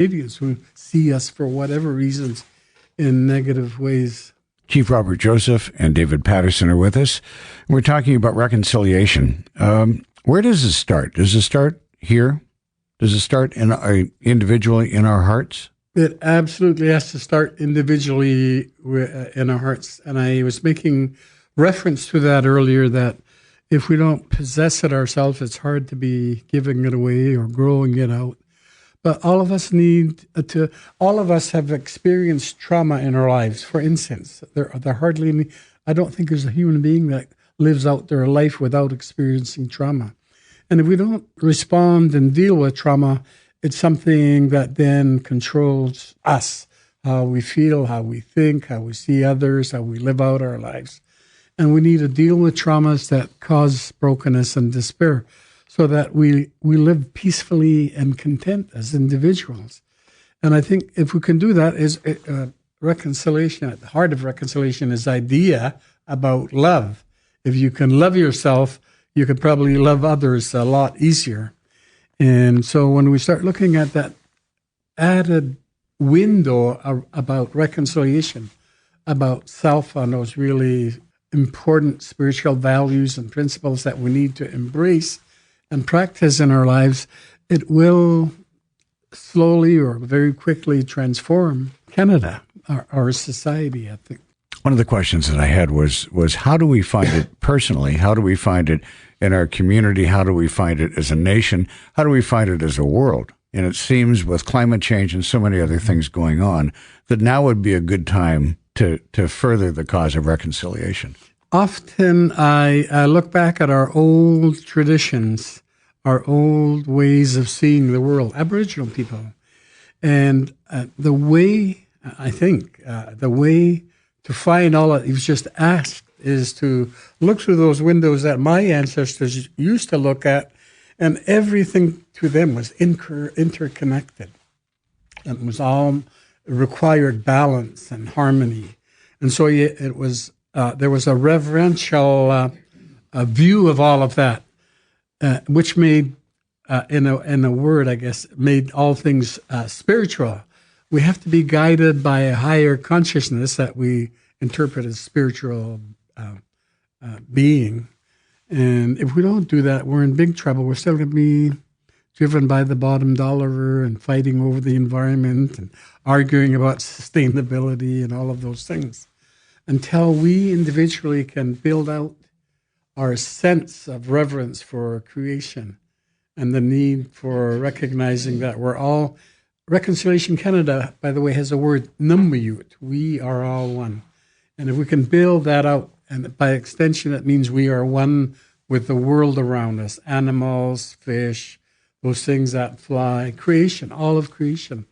Canadians who see us for whatever reasons in negative ways. Chief Robert Joseph and David Patterson are with us. We're talking about reconciliation. Where does it start? Does it start here? Does it start individually in our hearts? It absolutely has to start individually in our hearts. And I was making reference to that earlier, that if we don't possess it ourselves, it's hard to be giving it away or growing it out. But all of us have experienced trauma in our lives. For instance, I don't think there's a human being that lives out their life without experiencing trauma. And if we don't respond and deal with trauma, it's something that then controls us, how we feel, how we think, how we see others, how we live out our lives. And we need to deal with traumas that cause brokenness and despair, so that we live peacefully and content as individuals. And I think if we can do that, is reconciliation. At the heart of reconciliation is idea about love. If you can love yourself, you could probably love others a lot easier. And so when we start looking at that added window about reconciliation, about self, on those really important spiritual values and principles that we need to embrace and practice in our lives, it will slowly or very quickly transform Canada, our society, I think. One of the questions that I had was how do we find it personally? How do we find it in our community? How do we find it as a nation? How do we find it as a world? And it seems with climate change and so many other things going on, that now would be a good time to further the cause of reconciliation. Often I look back at our old traditions, our old ways of seeing the world, Aboriginal people. And the way to find all that you've just asked is to look through those windows that my ancestors used to look at, and everything to them was interconnected. It was all required balance and harmony. And so it was there was a reverential view of all of that, which made, in a word, I guess, made all things spiritual. We have to be guided by a higher consciousness that we interpret as spiritual being. And if we don't do that, we're in big trouble. We're still going to be driven by the bottom dollar and fighting over the environment and arguing about sustainability and all of those things, until we individually can build out our sense of reverence for creation and the need for recognizing that we're all... Reconciliation Canada, by the way, has a word, Numwiyut. We are all one. And if we can build that out, and by extension, it means we are one with the world around us, animals, fish, those things that fly, creation, all of creation.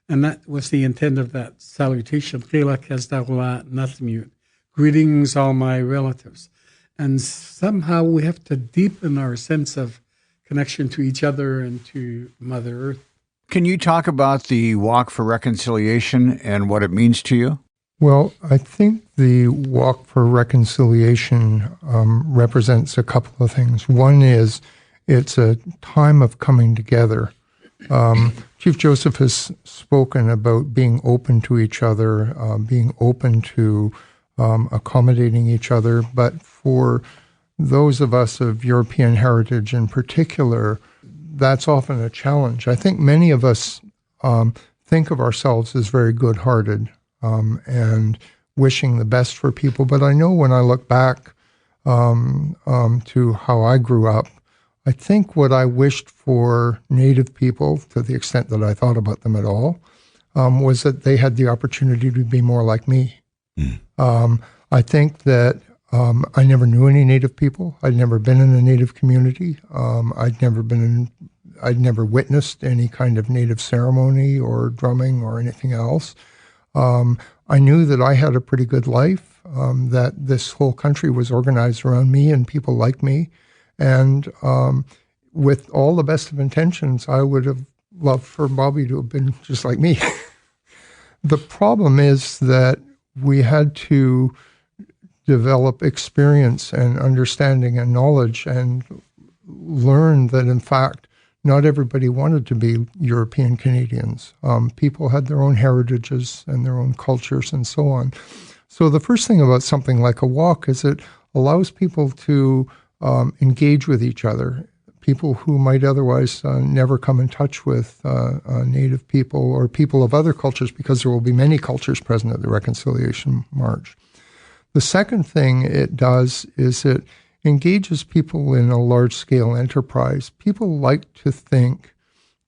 And that was the intent of that salutation. Greetings, all my relatives. And somehow we have to deepen our sense of connection to each other and to Mother Earth. Can you talk about the Walk for Reconciliation and what it means to you? Well, I think the Walk for Reconciliation represents a couple of things. One is it's a time of coming together. Chief Joseph has spoken about being open to each other, being open to accommodating each other. But for those of us of European heritage in particular, that's often a challenge. I think many of us think of ourselves as very good-hearted and wishing the best for people. But I know when I look back to how I grew up, I think what I wished for Native people, to the extent that I thought about them at all, was that they had the opportunity to be more like me. I think that I never knew any Native people. I'd never been in a Native community. I'd never witnessed any kind of Native ceremony or drumming or anything else. I knew that I had a pretty good life, that this whole country was organized around me and people like me. And with all the best of intentions, I would have loved for Bobby to have been just like me. The problem is that we had to develop experience and understanding and knowledge and learn that, in fact, not everybody wanted to be European Canadians. People had their own heritages and their own cultures and so on. So the first thing about something like a walk is it allows people to engage with each other, people who might otherwise never come in touch with Native people or people of other cultures, because there will be many cultures present at the Reconciliation March. The second thing it does is it engages people in a large-scale enterprise. People like to think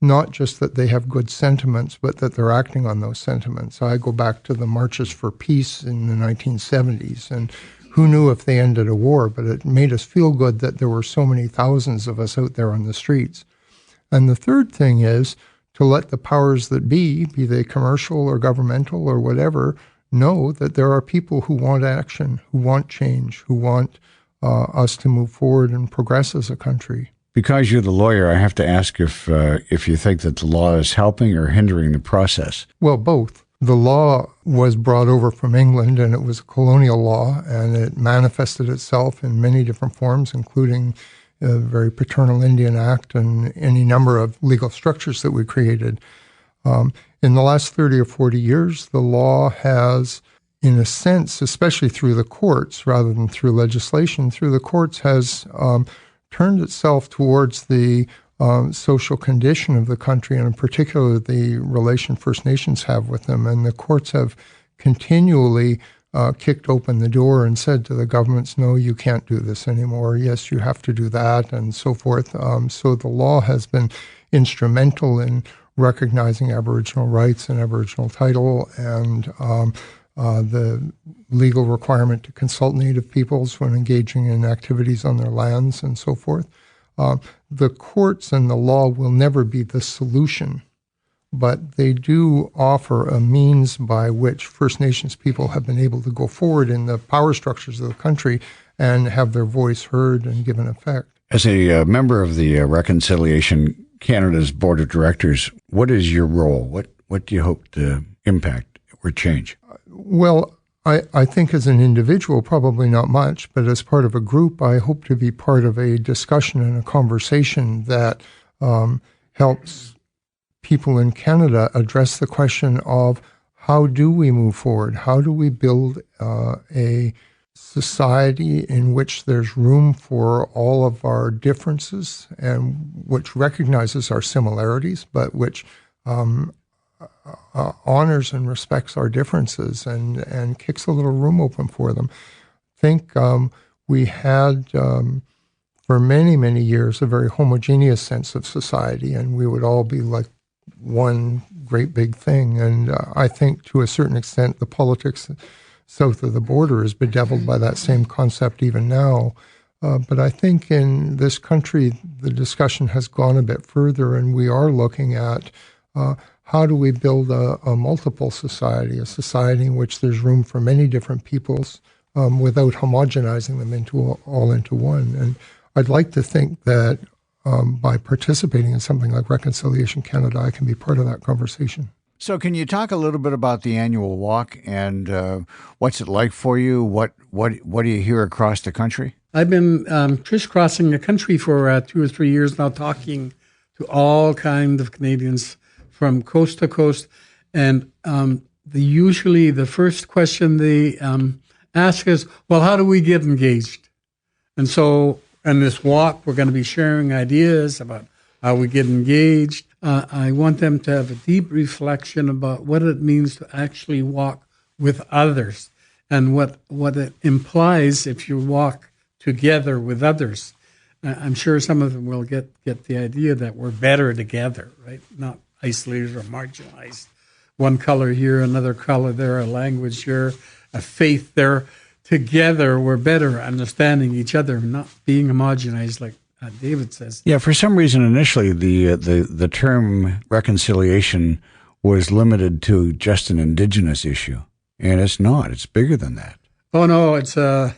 not just that they have good sentiments, but that they're acting on those sentiments. I go back to the marches for peace in the 1970s, and who knew if they ended a war, but it made us feel good that there were so many thousands of us out there on the streets. And the third thing is to let the powers that be they commercial or governmental or whatever, know that there are people who want action, who want change, who want us to move forward and progress as a country. Because you're the lawyer, I have to ask if you think that the law is helping or hindering the process. Well, both. The law was brought over from England, and it was a colonial law, and it manifested itself in many different forms, including the very paternal Indian Act and any number of legal structures that we created. In the last 30 or 40 years, the law has, in a sense, especially through the courts rather than through legislation, through the courts has turned itself towards the social condition of the country, and in particular the relation First Nations have with them. And the courts have continually kicked open the door and said to the governments, no, you can't do this anymore. Yes, you have to do that, and so forth. So the law has been instrumental in recognizing Aboriginal rights and Aboriginal title, and the legal requirement to consult Native peoples when engaging in activities on their lands and so forth. The courts and the law will never be the solution, but they do offer a means by which First Nations people have been able to go forward in the power structures of the country and have their voice heard and given effect. As a member of the Reconciliation Canada's Board of Directors, what is your role? What do you hope to impact or change? Well, I think as an individual, probably not much, but as part of a group, I hope to be part of a discussion and a conversation that helps people in Canada address the question of how do we move forward? How do we build a society in which there's room for all of our differences and which recognizes our similarities, but which honors and respects our differences and kicks a little room open for them. I think we had, for many, many years, a very homogeneous sense of society, and we would all be like one great big thing. And I think to a certain extent, the politics south of the border is bedeviled by that same concept even now. But I think in this country, the discussion has gone a bit further, and we are looking at how do we build a multiple society, a society in which there's room for many different peoples without homogenizing them into one. And I'd like to think that by participating in something like Reconciliation Canada, I can be part of that conversation. So can you talk a little bit about the annual walk and what's it like for you? What do you hear across the country? I've been crisscrossing the country for 2 or 3 years now, talking to all kinds of Canadians from coast to coast. And usually the first question they ask is, well, how do we get engaged? And so in this walk, we're going to be sharing ideas about how we get engaged. I want them to have a deep reflection about what it means to actually walk with others and what it implies if you walk together with others. I'm sure some of them will get the idea that we're better together, right? Not isolated or marginalized. One color here, another color there, a language here, a faith there. Together, we're better understanding each other, not being homogenized like David says. Yeah, for some reason, initially, the term reconciliation was limited to just an Indigenous issue, and it's not. It's bigger than that. Oh no, it's a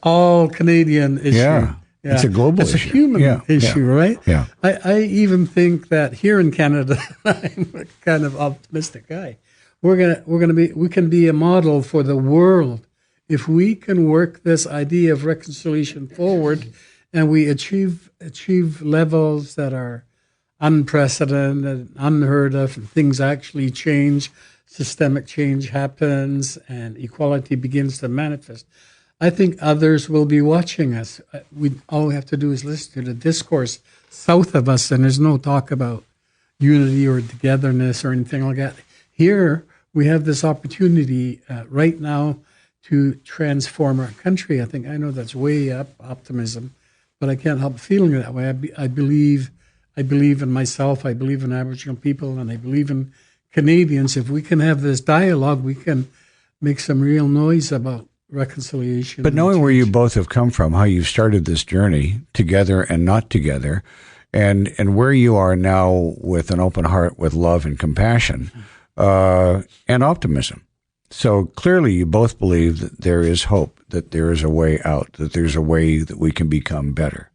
all Canadian issue. Yeah, it's a global issue. It's a human issue, right? Yeah. I even think that here in Canada, I'm a kind of optimistic guy. We can be a model for the world if we can work this idea of reconciliation forward, and we achieve levels that are unprecedented, unheard of, and things actually change, systemic change happens, and equality begins to manifest, I think others will be watching us. All we have to do is listen to the discourse south of us, and there's no talk about unity or togetherness or anything like that. Here, we have this opportunity right now to transform our country. I know that's way up optimism, but I can't help feeling that way. I believe in myself. I believe in Aboriginal people, and I believe in Canadians. If we can have this dialogue, we can make some real noise about reconciliation. But knowing where you both have come from, how you've started this journey together and not together, and where you are now with an open heart, with love and compassion, and optimism. So clearly you both believe that there is hope, that there is a way out, that there's a way that we can become better.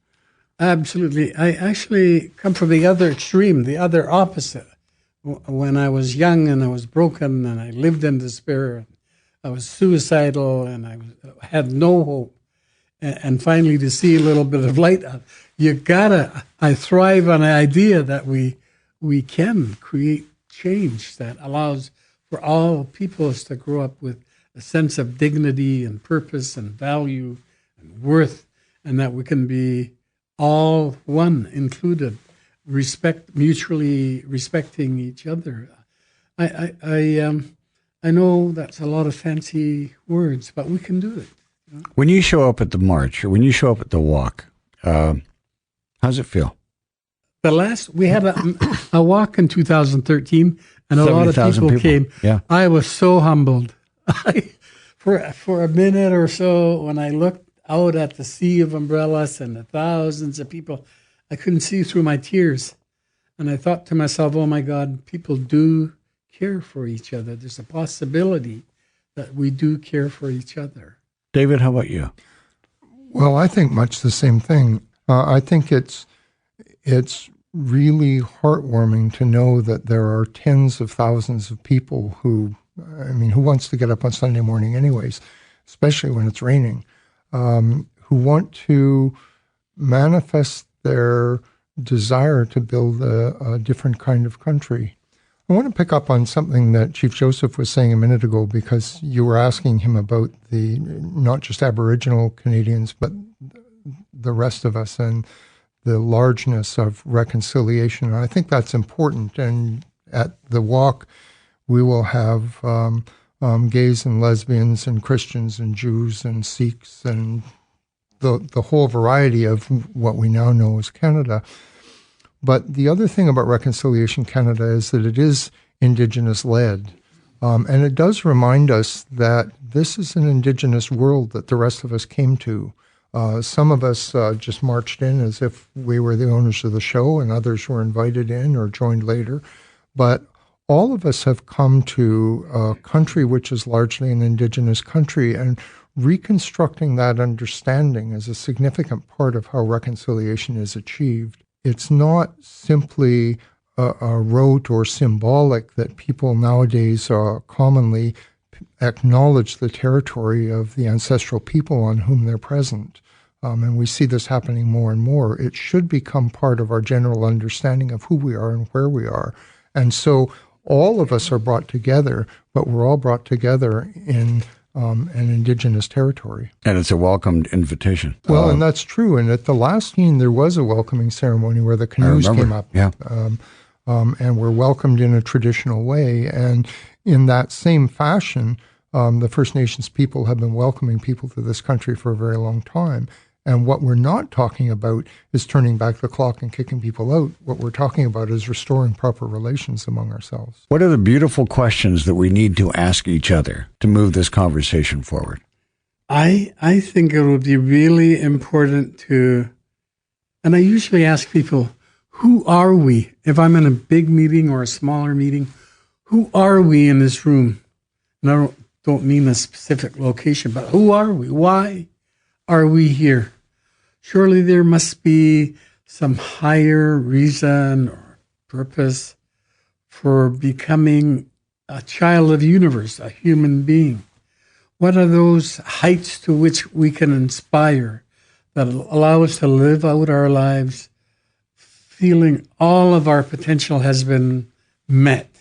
Absolutely. I actually come from the other extreme, the other opposite. When I was young and I was broken and I lived in despair, I was suicidal and I had no hope. And finally to see a little bit of light, I thrive on the idea that we can create change that allows for all peoples to grow up with a sense of dignity and purpose and value and worth, and that we can be all one, included, mutually respecting each other. I know that's a lot of fancy words, but we can do it. You know? When you show up at the march or when you show up at the walk, how's it feel? We had a walk in 2013, and a lot of people came. Yeah. I was so humbled. For a minute or so, when I looked out at the sea of umbrellas and the thousands of people, I couldn't see through my tears. And I thought to myself, oh my God, people do care for each other. There's a possibility that we do care for each other. David, how about you? Well, I think much the same thing. I think it's really heartwarming to know that there are tens of thousands of people who wants to get up on Sunday morning anyways, especially when it's raining, who want to manifest their desire to build a different kind of country. I want to pick up on something that Chief Joseph was saying a minute ago, because you were asking him about not just Aboriginal Canadians, but the rest of us and the largeness of reconciliation. And I think that's important. And at the walk, we will have gays and lesbians and Christians and Jews and Sikhs and the whole variety of what we now know as Canada. But the other thing about Reconciliation Canada is that it is Indigenous-led. And it does remind us that this is an Indigenous world that the rest of us came to. Some of us just marched in as if we were the owners of the show, and others were invited in or joined later. But all of us have come to a country which is largely an Indigenous country, and reconstructing that understanding is a significant part of how reconciliation is achieved. It's not simply a rote or symbolic that people nowadays commonly acknowledge the territory of the ancestral people on whom they're present. And we see this happening more and more. It should become part of our general understanding of who we are and where we are. And so all of us are brought together, but we're all brought together in an Indigenous territory. And it's a welcomed invitation. Well, and that's true. And at the last scene, there was a welcoming ceremony where the canoes came up. Yeah. And were welcomed in a traditional way. And in that same fashion, the First Nations people have been welcoming people to this country for a very long time. And what we're not talking about is turning back the clock and kicking people out. What we're talking about is restoring proper relations among ourselves. What are the beautiful questions that we need to ask each other to move this conversation forward? I think it would be really important to, and I usually ask people, who are we? If I'm in a big meeting or a smaller meeting, who are we in this room? And I don't mean a specific location, but who are we? Why are we here? Surely there must be some higher reason or purpose for becoming a child of the universe, a human being. What are those heights to which we can inspire that allow us to live out our lives feeling all of our potential has been met.